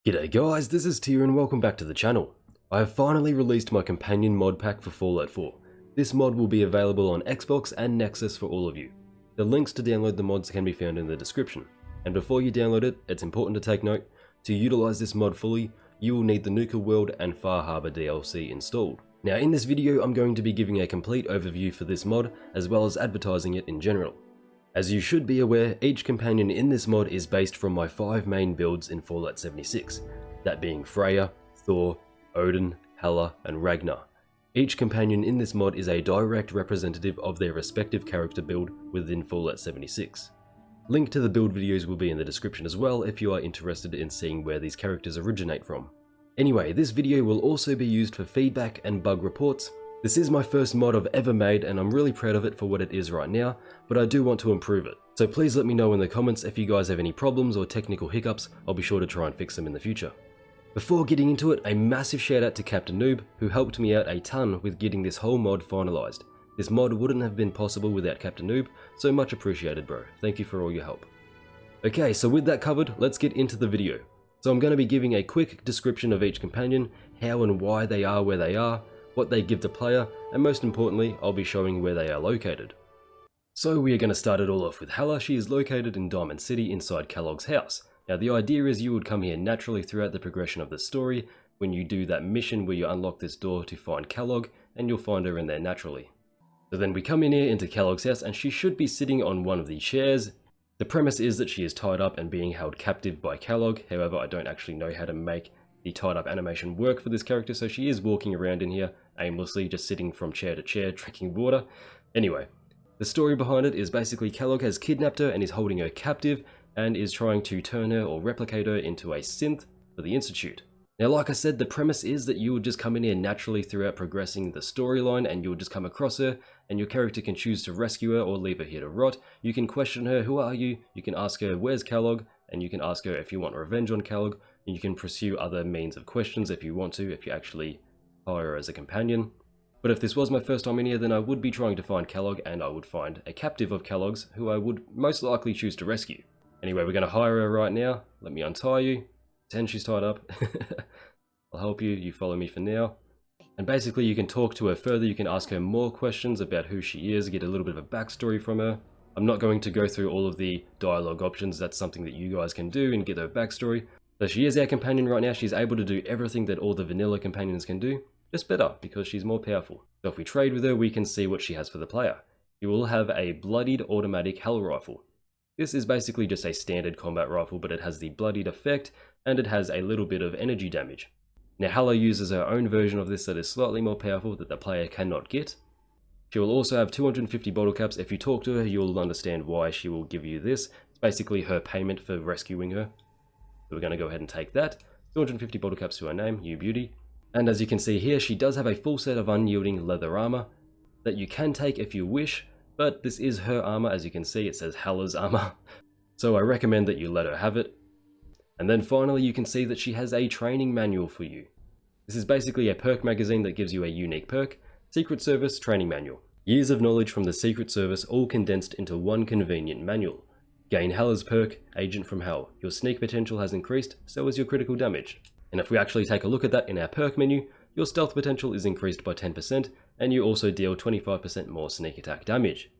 G'day guys, this is TYR and welcome back to the channel. I have finally released my companion mod pack for Fallout 4. This mod will be available on Xbox and Nexus for all of you. The links to download the mods can be found in the description. And before you download it, it's important to take note, to utilize this mod fully, you will need the Nuka World and Far Harbor DLC installed. Now in this video I'm going to be giving a complete overview for this mod, as well as advertising it in general. As you should be aware, each companion in this mod is based from my 5 main builds in Fallout 76, that being Freya, Thor, Odin, Hela, and Ragnar. Each companion in this mod is a direct representative of their respective character build within Fallout 76. Link to the build videos will be in the description as well if you are interested in seeing where these characters originate from. Anyway, this video will also be used for feedback and bug reports. This is my first mod I've ever made and I'm really proud of it for what it is right now, but I do want to improve it. So please let me know in the comments if you guys have any problems or technical hiccups. I'll be sure to try and fix them in the future. Before getting into it, a massive shout out to Captain Noob, who helped me out a ton with getting this whole mod finalized. This mod wouldn't have been possible without Captain Noob, so much appreciated bro. Thank you for all your help. Okay, so with that covered, let's get into the video. So I'm going to be giving a quick description of each companion, how and why they are where they are, what they give to player, and most importantly, I'll be showing where they are located. So we are going to start it all off with Hela. She is located in Diamond City inside Kellogg's house. Now the idea is you would come here naturally throughout the progression of the story when you do that mission where you unlock this door to find Kellogg, and you'll find her in there naturally. So then we come in here into Kellogg's house and she should be sitting on one of the chairs. The premise is that she is tied up and being held captive by Kellogg, however I don't actually know how to make the tied up animation work for this character, so she is walking around in here aimlessly, just sitting from chair to chair drinking water. Anyway, the story behind it is basically Kellogg has kidnapped her and is holding her captive and is trying to turn her or replicate her into a synth for the Institute. Now like I said, the premise is that you would just come in here naturally throughout progressing the storyline and you would just come across her and your character can choose to rescue her or leave her here to rot. You can question her, who are you? You can ask her, where's Kellogg? And you can ask her if you want revenge on Kellogg, and you can pursue other means of questions if you want to, if you actually hire her as a companion. But if this was my first time in here, then I would be trying to find Kellogg and I would find a captive of Kellogg's who I would most likely choose to rescue. Anyway, we're going to hire her right now. Let me untie you. Pretend she's tied up. I'll help you. You follow me for now. And basically you can talk to her further. You can ask her more questions about who she is, get a little bit of a backstory from her. I'm not going to go through all of the dialogue options. That's something that you guys can do and get her backstory. So she is our companion right now. She's able to do everything that all the vanilla companions can do, just better because she's more powerful. So if we trade with her, we can see what she has for the player. You will have a bloodied automatic Hell rifle. This is basically just a standard combat rifle, but it has the bloodied effect and it has a little bit of energy damage. Now Hela uses her own version of this that is slightly more powerful that the player cannot get. She will also have 250 bottle caps. If you talk to her, you'll understand why she will give you this. It's basically her payment for rescuing her. So we're going to go ahead and take that. 250 bottle caps to her name, you beauty. And as you can see here, she does have a full set of unyielding leather armor that you can take if you wish, but this is her armor. As you can see, it says Hela's armor. So I recommend that you let her have it. And then finally, you can see that she has a training manual for you. This is basically a perk magazine that gives you a unique perk, Secret Service Training Manual. Years of knowledge from the Secret Service all condensed into one convenient manual. Gain Hela's perk, Agent from Hell. Your sneak potential has increased, so is your critical damage. And if we actually take a look at that in our perk menu, your stealth potential is increased by 10%, and you also deal 25% more sneak attack damage.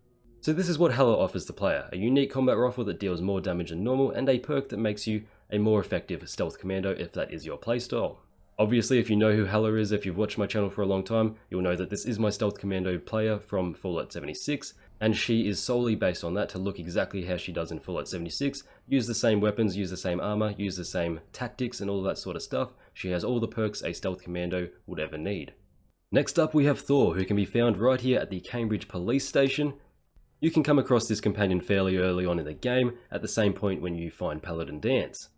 So this is what Hela offers the player, a unique combat rifle that deals more damage than normal, and a perk that makes you a more effective stealth commando if that is your playstyle. Obviously, if you know who Hela is, if you've watched my channel for a long time, you'll know that this is my stealth commando player from Fallout 76, and she is solely based on that to look exactly how she does in Fallout 76, use the same weapons, use the same armor, use the same tactics and all that sort of stuff. She has all the perks a stealth commando would ever need. Next up we have Thor, who can be found right here at the Cambridge police station. You can come across this companion fairly early on in the game, at the same point when you find Paladin Dance.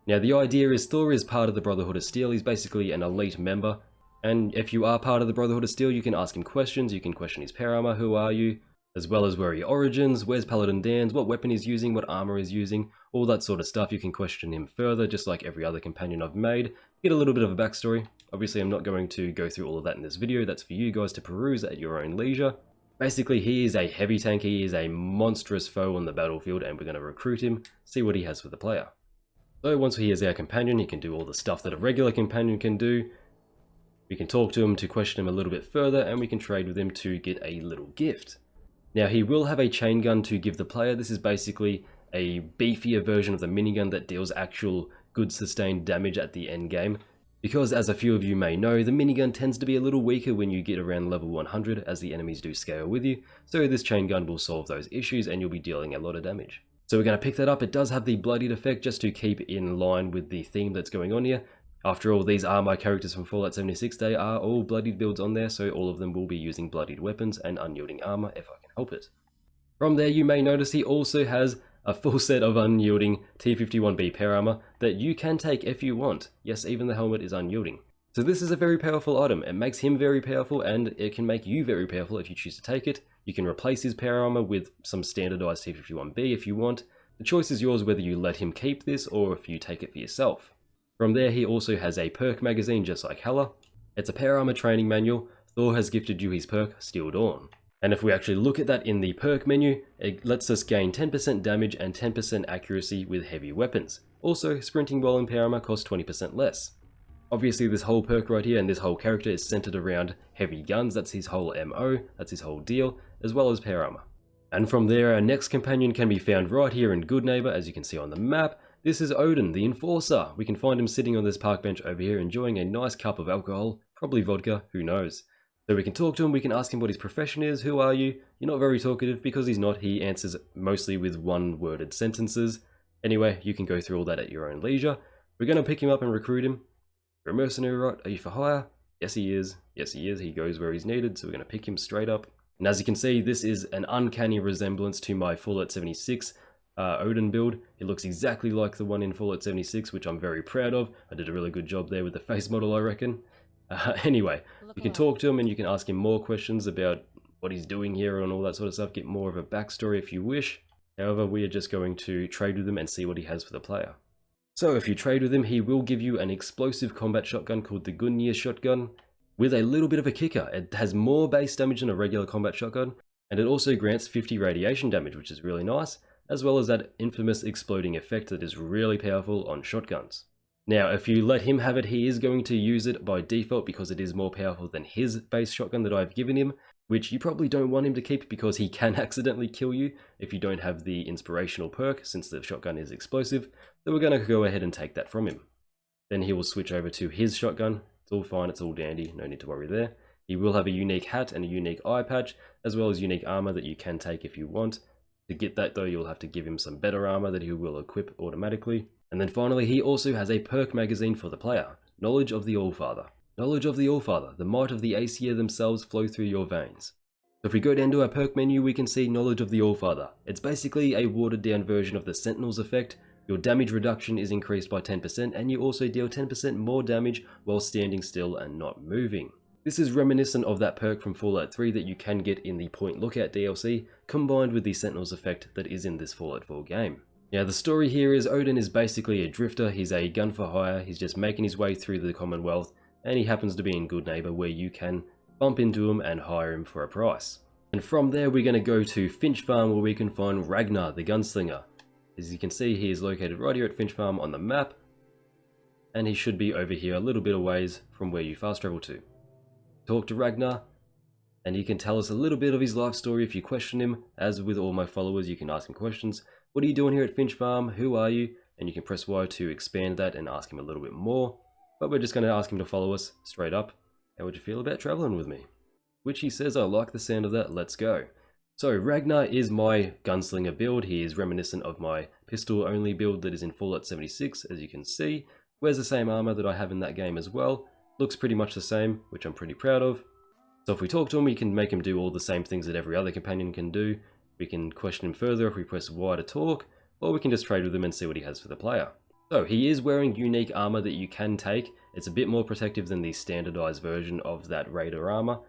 Now the idea is Thor is part of the Brotherhood of Steel. He's basically an elite member, and if you are part of the Brotherhood of Steel, you can ask him questions. You can question his power armor, who are you, as well as where he origins, where's Paladin Dan's, what weapon he's using, what armor he's using, all that sort of stuff. You can question him further, just like every other companion I've made. Get a little bit of a backstory. Obviously I'm not going to go through all of that in this video. That's for you guys to peruse at your own leisure. Basically he is a heavy tank, he is a monstrous foe on the battlefield, and we're going to recruit him, see what he has for the player. So once he is our companion, he can do all the stuff that a regular companion can do. We can talk to him to question him a little bit further, and we can trade with him to get a little gift. Now he will have a chain gun to give the player. This is basically a beefier version of the minigun that deals actual good sustained damage at the end game. Because as a few of you may know, the minigun tends to be a little weaker when you get around level 100 as the enemies do scale with you, so this chain gun will solve those issues and you'll be dealing a lot of damage. So we're going to pick that up. It does have the bloodied effect just to keep in line with the theme that's going on here. After all, these are my characters from Fallout 76, they are all bloodied builds on there, so all of them will be using bloodied weapons and unyielding armor if I can help it. From there you may notice he also has a full set of unyielding T51B power armor that you can take if you want. Yes, even the helmet is unyielding. So this is a very powerful item. It makes him very powerful and it can make you very powerful if you choose to take it. You can replace his power armor with some standardized T51B if you want. The choice is yours whether you let him keep this or if you take it for yourself. From there he also has a perk magazine just like Hela. It's a power armor training manual. Thor has gifted you his perk, Steel Dawn. And if we actually look at that in the perk menu, it lets us gain 10% damage and 10% accuracy with heavy weapons. Also, sprinting while in power armor costs 20% less. Obviously this whole perk right here and this whole character is centered around heavy guns, that's his whole MO, that's his whole deal, as well as power armor. And from there our next companion can be found right here in Good Neighbor, as you can see on the map. This is Odin, the Enforcer. We can find him sitting on this park bench over here enjoying a nice cup of alcohol, probably vodka, who knows. So we can talk to him, we can ask him what his profession is, who are you? You're not very talkative because he's not, he answers mostly with one-worded sentences. Anyway, you can go through all that at your own leisure. We're going to pick him up and recruit him. You're a mercenary, right? Are you for hire? Yes he is. Yes he is, he goes where he's needed, so we're going to pick him straight up. And as you can see, this is an uncanny resemblance to my Fallout 76 Odin build. It looks exactly like the one in Fallout 76, which I'm very proud of. I did a really good job there with the face model, I reckon. Anyway, you can talk to him and you can ask him more questions about what he's doing here and all that sort of stuff. Get more of a backstory if you wish. However, we are just going to trade with him and see what he has for the player. So if you trade with him, he will give you an explosive combat shotgun called the Gungnir shotgun with a little bit of a kicker. It has more base damage than a regular combat shotgun, and it also grants 50 radiation damage, which is really nice, as well as that infamous exploding effect that is really powerful on shotguns. Now, if you let him have it, he is going to use it by default because it is more powerful than his base shotgun that I've given him, which you probably don't want him to keep because he can accidentally kill you if you don't have the inspirational perk, since the shotgun is explosive. So we're going to go ahead and take that from him. Then he will switch over to his shotgun. It's all fine, it's all dandy, no need to worry there. He will have a unique hat and a unique eye patch, as well as unique armor that you can take if you want. To get that though, you'll have to give him some better armor that he will equip automatically. And then finally, he also has a perk magazine for the player, Knowledge of the Allfather. Knowledge of the Allfather, the might of the Aesir themselves flow through your veins. So if we go down to our perk menu, we can see Knowledge of the Allfather. It's basically a watered down version of the Sentinel's effect. Your damage reduction is increased by 10%, and you also deal 10% more damage while standing still and not moving. This is reminiscent of that perk from Fallout 3 that you can get in the Point Lookout DLC, combined with the Sentinel's effect that is in this Fallout 4 game. Now the story here is Odin is basically a drifter, he's a gun for hire, he's just making his way through the Commonwealth, and he happens to be in Good Neighbor where you can bump into him and hire him for a price. And from there we're going to go to Finch Farm where we can find Ragnar the Gunslinger. As you can see, he is located right here at Finch Farm on the map, and he should be over here a little bit of ways from where you fast travel to. Talk to Ragnar, and he can tell us a little bit of his life story if you question him. As with all my followers, you can ask him questions. What are you doing here at Finch Farm? Who are you? And you can press Y to expand that and ask him a little bit more. But we're just going to ask him to follow us straight up. How would you feel about traveling with me? Which he says, I like the sound of that, let's go. So Ragnar is my gunslinger build. He is reminiscent of my pistol only build that is in Fallout 76, as you can see. Wears the same armor that I have in that game as well. Looks pretty much the same, which I'm pretty proud of. So if we talk to him, we can make him do all the same things that every other companion can do. We can question him further if we press Y to talk, or we can just trade with him and see what he has for the player. So he is wearing unique armor that you can take. It's a bit more protective than the standardized version of that Raider armor.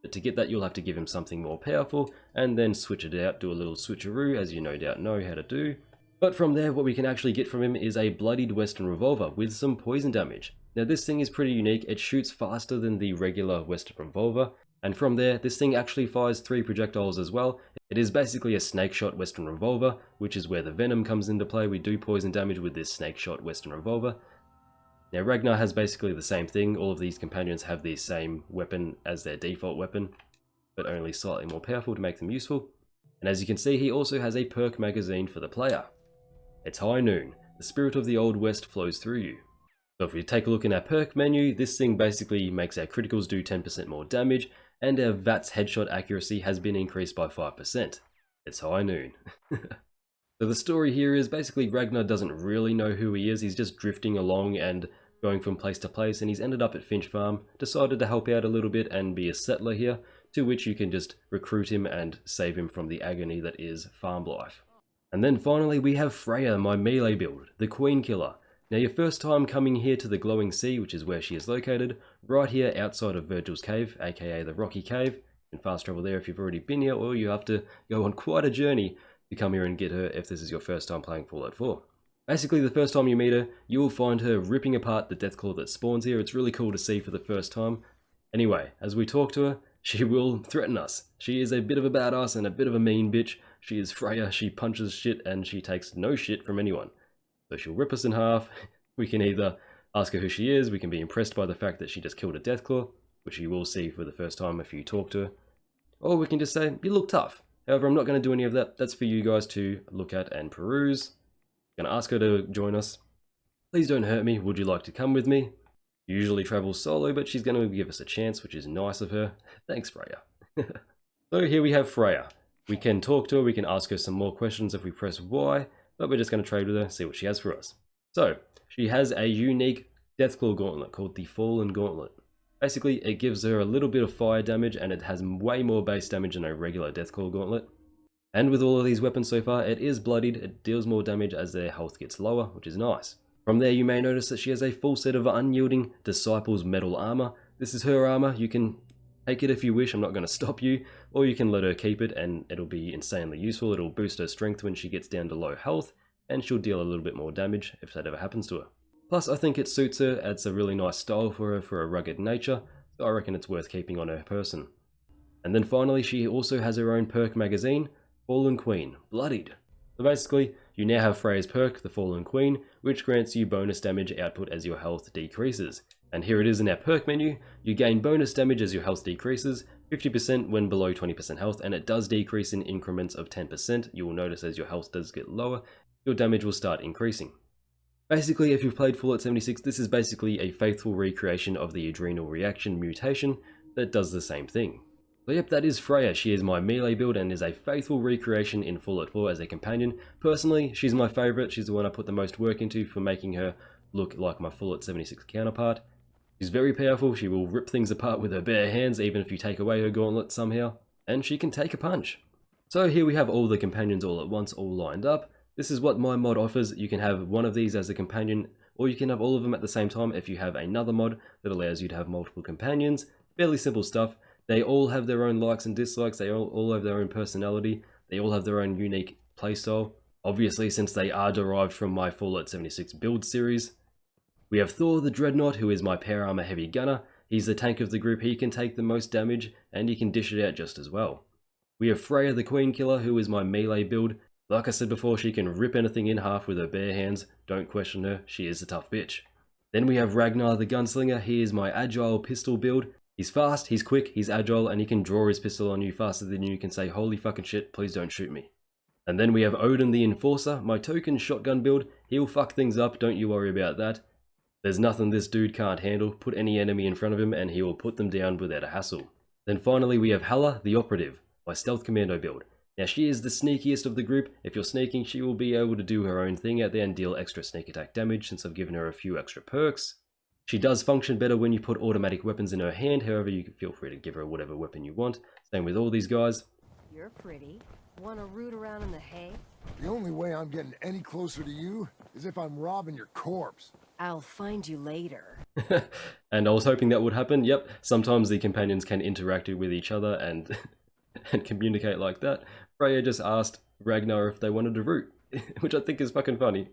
But to get that, you'll have to give him something more powerful, and then switch it out, do a little switcheroo, as you no doubt know how to do. But from there, what we can actually get from him is a bloodied Western revolver with some poison damage. Now this thing is pretty unique. It shoots faster than the regular Western revolver, And from there, this thing actually fires 3 projectiles as well. It is basically a snake shot Western revolver, which is where the venom comes into play. We do poison damage with this snake shot Western revolver. Now Ragnar has basically the same thing. All of these companions have the same weapon as their default weapon, but only slightly more powerful to make them useful. And as you can see, he also has a perk magazine for the player. It's high noon. The spirit of the Old West flows through you. So if we take a look in our perk menu, this thing basically makes our criticals do 10% more damage, and our VATS headshot accuracy has been increased by 5%. It's high noon. So the story here is basically Ragnar doesn't really know who he is. He's just drifting along and going from place to place, and he's ended up at Finch Farm, decided to help out a little bit and be a settler here, to which you can just recruit him and save him from the agony that is farm life. And then finally we have Freya, my melee build, the Queen Killer. Now your first time coming here to the Glowing Sea, which is where she is located, right here outside of Virgil's Cave, aka the Rocky Cave. You can fast travel there if you've already been here, or you have to go on quite a journey to come here and get her if this is your first time playing Fallout 4. Basically, the first time you meet her, you will find her ripping apart the Deathclaw that spawns here. It's really cool to see for the first time. Anyway, as we talk to her, she will threaten us. She is a bit of a badass and a bit of a mean bitch. She is Freya, she punches shit and she takes no shit from anyone. So she'll rip us in half. We can either ask her who she is, we can be impressed by the fact that she just killed a Deathclaw, which you will see for the first time if you talk to her. Or we can just say, you look tough. However, I'm not going to do any of that. That's for you guys to look at and peruse. I'm going to ask her to join us. Please don't hurt me. Would you like to come with me? She usually travels solo, but she's going to give us a chance, which is nice of her. Thanks, Freya. So here we have Freya. We can talk to her. We can ask her some more questions if we press Y, but we're just going to trade with her, see what she has for us. So she has a unique Deathclaw gauntlet called the Fallen Gauntlet. Basically, it gives her a little bit of fire damage, and it has way more base damage than a regular Deathclaw gauntlet. And with all of these weapons so far, it is bloodied, it deals more damage as their health gets lower, which is nice. From there you may notice that she has a full set of unyielding Disciples metal armor. This is her armor, you can take it if you wish, I'm not going to stop you, or you can let her keep it and it'll be insanely useful. It'll boost her strength when she gets down to low health, and she'll deal a little bit more damage if that ever happens to her. Plus I think it suits her, adds a really nice style for her for a rugged nature, so I reckon it's worth keeping on her person. And then finally she also has her own perk magazine, Fallen Queen, Bloodied. So basically, you now have Freya's perk, the Fallen Queen, which grants you bonus damage output as your health decreases. And here it is in our perk menu. You gain bonus damage as your health decreases, 50% when below 20% health, and it does decrease in increments of 10%. You will notice as your health does get lower, your damage will start increasing. Basically, if you've played Fallout 76, this is basically a faithful recreation of the adrenal reaction mutation that does the same thing. So yep, that is Freya. She is my melee build and is a faithful recreation in Fallout 4 as a companion. Personally, she's my favourite. She's the one I put the most work into for making her look like my Fallout 76 counterpart. She's very powerful. She will rip things apart with her bare hands, even if you take away her gauntlet somehow. And she can take a punch. So here we have all the companions all at once, all lined up. This is what my mod offers. You can have one of these as a companion, or you can have all of them at the same time if you have another mod that allows you to have multiple companions. Fairly simple stuff. They all have their own likes and dislikes, they all have their own personality, they all have their own unique playstyle. Obviously, since they are derived from my Fallout 76 build series. We have Thor the Dreadnought, who is my power armor heavy gunner. He's the tank of the group, he can take the most damage, and he can dish it out just as well. We have Freya the Queen Killer, who is my melee build. Like I said before, she can rip anything in half with her bare hands, don't question her, she is a tough bitch. Then we have Ragnar the Gunslinger, he is my agile pistol build. He's fast, he's quick, he's agile, and he can draw his pistol on you faster than you can say, holy fucking shit, please don't shoot me. And then we have Odin the Enforcer, my token shotgun build. He'll fuck things up, don't you worry about that. There's nothing this dude can't handle. Put any enemy in front of him and he will put them down without a hassle. Then finally we have Hela the Operative, my stealth commando build. Now she is the sneakiest of the group. If you're sneaking, she will be able to do her own thing out there and deal extra sneak attack damage since I've given her a few extra perks. She does function better when you put automatic weapons in her hand, however you can feel free to give her whatever weapon you want. Same with all these guys. You're pretty. Wanna root around in the hay? The only way I'm getting any closer to you is if I'm robbing your corpse. I'll find you later. And I was hoping that would happen. Yep, sometimes the companions can interact with each other and and communicate like that. Freya just asked Ragnar if they wanted to root, which I think is fucking funny.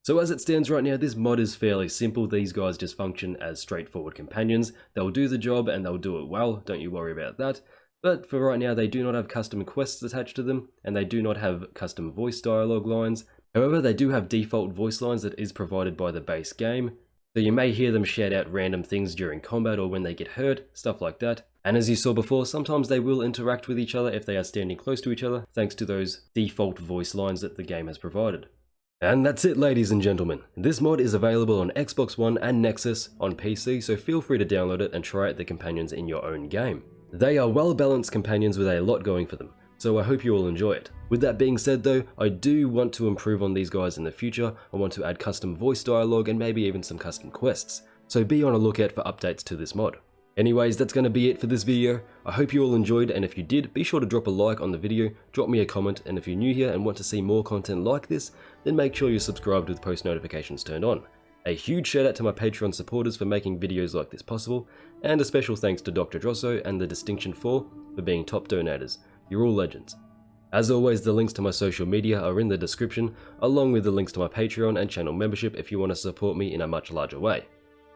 So as it stands right now, this mod is fairly simple. These guys just function as straightforward companions. They'll do the job and they'll do it well, don't you worry about that. But for right now, they do not have custom quests attached to them, and they do not have custom voice dialogue lines. However, they do have default voice lines that is provided by the base game, so you may hear them shout out random things during combat or when they get hurt, stuff like that. And as you saw before, sometimes they will interact with each other if they are standing close to each other, thanks to those default voice lines that the game has provided. And that's it, ladies and gentlemen. This mod is available on Xbox One and Nexus on PC, so feel free to download it and try out the companions in your own game. They are well-balanced companions with a lot going for them, so I hope you all enjoy it. With that being said though, I do want to improve on these guys in the future. I want to add custom voice dialogue and maybe even some custom quests, so be on a lookout for updates to this mod. Anyways, that's going to be it for this video. I hope you all enjoyed, and if you did, be sure to drop a like on the video, drop me a comment, and if you're new here and want to see more content like this, then make sure you're subscribed with post notifications turned on. A huge shout out to my Patreon supporters for making videos like this possible, and a special thanks to Dr. Drosso and the Distinction 4 for being top donators. You're all legends. As always, the links to my social media are in the description, along with the links to my Patreon and channel membership if you want to support me in a much larger way.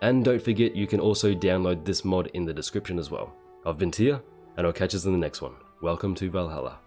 And don't forget, you can also download this mod in the description as well. I've been Tyr, and I'll catch us in the next one. Welcome to Valhalla.